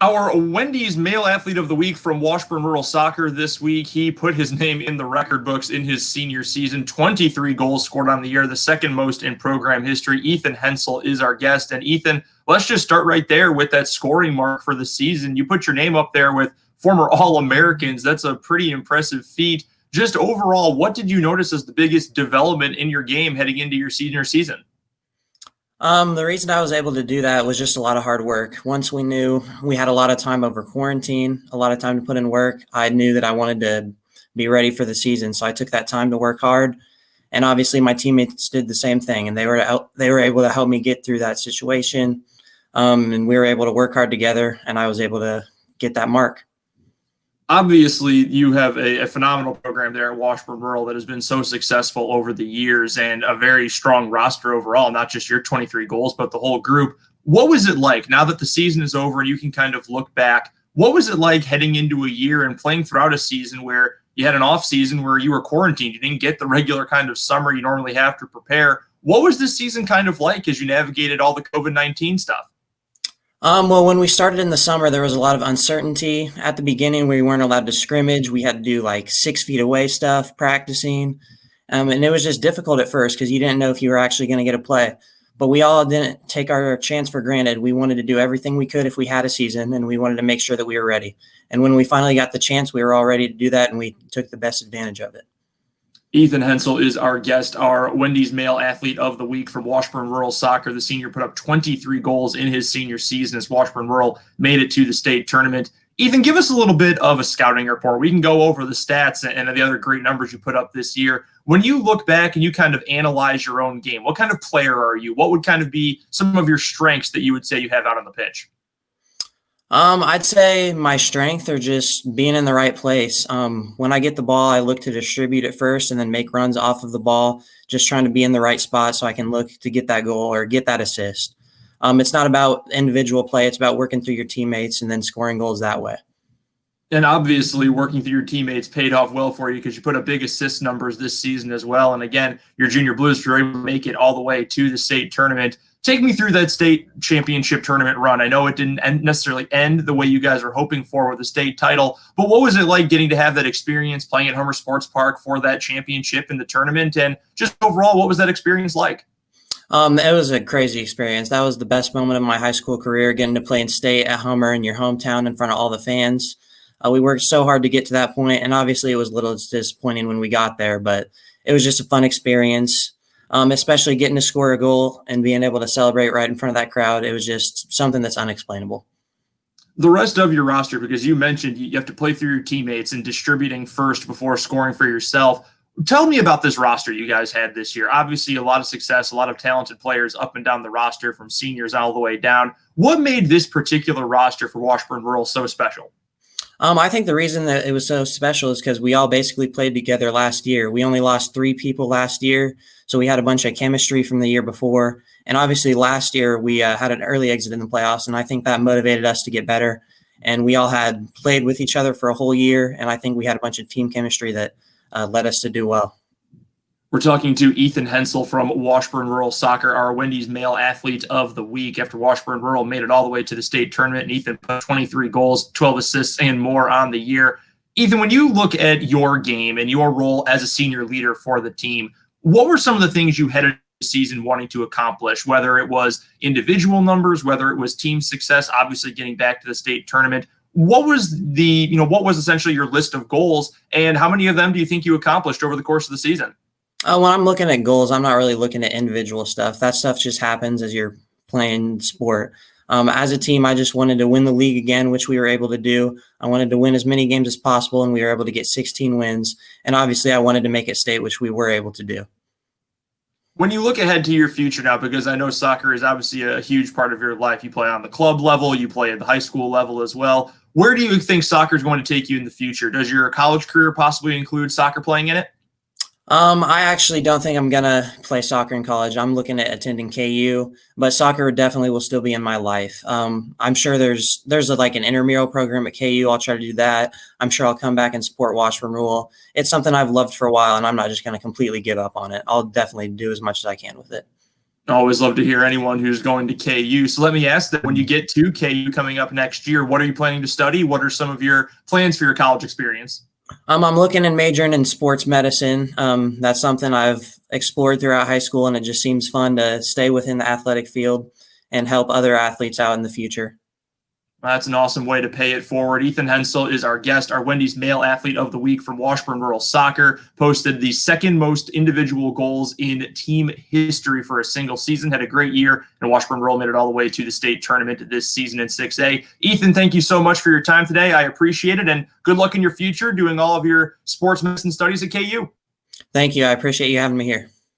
Our Wendy's Male Athlete of the Week from Washburn Rural Soccer this week. He put his name in the record books in his senior season. 23 goals scored on the year, the second most in program history. Ethan Hensyel is our guest. And Ethan, let's just start right there with that scoring mark for the season. You put your name up there with former All-Americans. That's a pretty impressive feat. Just overall, what did you notice as the biggest development in your game heading into your senior season? The reason I was able to do that was just a lot of hard work. Once we knew we had a lot of time over quarantine, a lot of time to put in work, I knew that I wanted to be ready for the season. So I took that time to work hard. And obviously my teammates did the same thing, and they were able to help me get through that situation. And we were able to work hard together, and I was able to get that mark. Obviously, you have a phenomenal program there at Washburn Rural that has been so successful over the years and a very strong roster overall, not just your 23 goals, but the whole group. What was it like now that the season is over and you can kind of look back? What was it like heading into a year and playing throughout a season where you had an off season where you were quarantined? You didn't get the regular kind of summer you normally have to prepare. What was this season kind of like as you navigated all the COVID-19 stuff? Well, when we started in the summer, there was a lot of uncertainty. At the beginning, we weren't allowed to scrimmage. We had to do like 6 feet away stuff, practicing. And it was just difficult at first because you didn't know if you were actually going to get a play. But we all didn't take our chance for granted. We wanted to do everything we could if we had a season, and we wanted to make sure that we were ready. And when we finally got the chance, we were all ready to do that, and we took the best advantage of it. Ethan Hensyel is our guest, our Wendy's Male Athlete of the Week from Washburn Rural Soccer. The senior put up 23 goals in his senior season as Washburn Rural made it to the state tournament. Ethan, give us a little bit of a scouting report. We can go over the stats and the other great numbers you put up this year. When you look back and you kind of analyze your own game, what kind of player are you? What would kind of be some of your strengths that you would say you have out on the pitch? I'd say my strength are just being in the right place. When I get the ball, I look to distribute it first and then make runs off of the ball, just trying to be in the right spot so I can look to get that goal or get that assist. It's not about individual play. It's about working through your teammates and then scoring goals that way. And obviously, working through your teammates paid off well for you because you put up big assist numbers this season as well. And again, your junior Blues were able to make it all the way to the state tournament. Take me through that state championship tournament run. I know it didn't necessarily end the way you guys were hoping for with the state title, but what was it like getting to have that experience playing at Homer Sports Park for that championship in the tournament? And just overall, what was that experience like? It was a crazy experience. That was the best moment of my high school career, getting to play in state at Homer in your hometown in front of all the fans. We worked so hard to get to that point, and obviously it was a little disappointing when we got there, but it was just a fun experience. Especially getting to score a goal and being able to celebrate right in front of that crowd. It was just something that's unexplainable. The rest of your roster, because you mentioned you have to play through your teammates and distributing first before scoring for yourself. Tell me about this roster you guys had this year. Obviously, a lot of success, a lot of talented players up and down the roster from seniors all the way down. What made this particular roster for Washburn Rural so special? I think the reason that it was so special is because we all basically played together last year. We only lost 3 people last year, so we had a bunch of chemistry from the year before. And obviously last year we had an early exit in the playoffs, and I think that motivated us to get better. And we all had played with each other for a whole year, and I think we had a bunch of team chemistry that led us to do well. We're talking to Ethan Hensyel from Washburn Rural Soccer, our Wendy's Male Athlete of the Week after Washburn Rural made it all the way to the state tournament. And Ethan put 23 goals, 12 assists, and more on the year. Ethan, when you look at your game and your role as a senior leader for the team, what were some of the things you headed the season wanting to accomplish, whether it was individual numbers, whether it was team success, obviously getting back to the state tournament? What was what was essentially your list of goals, and how many of them do you think you accomplished over the course of the season? When I'm looking at goals, I'm not really looking at individual stuff. That stuff just happens as you're playing sport. As a team, I just wanted to win the league again, which we were able to do. I wanted to win as many games as possible, and we were able to get 16 wins. And obviously, I wanted to make it state, which we were able to do. When you look ahead to your future now, because I know soccer is obviously a huge part of your life, you play on the club level, you play at the high school level as well. Where do you think soccer is going to take you in the future? Does your college career possibly include soccer playing in it? I actually don't think I'm going to play soccer in college. I'm looking at attending KU, but soccer definitely will still be in my life. I'm sure there's like an intramural program at KU. I'll try to do that. I'm sure I'll come back and support Washburn Rural. It's something I've loved for a while, and I'm not just going to completely give up on it. I'll definitely do as much as I can with it. I always love to hear anyone who's going to KU. So let me ask that when you get to KU coming up next year, what are you planning to study? What are some of your plans for your college experience? I'm looking and majoring in sports medicine. That's something I've explored throughout high school, and it just seems fun to stay within the athletic field and help other athletes out in the future. That's an awesome way to pay it forward. Ethan Hensyel is our guest, our Wendy's Male Athlete of the Week from Washburn Rural Soccer. Posted the second most individual goals in team history for a single season. Had a great year, and Washburn Rural made it all the way to the state tournament this season in 6A. Ethan, thank you so much for your time today. I appreciate it, and good luck in your future doing all of your sports medicine studies at KU. Thank you. I appreciate you having me here.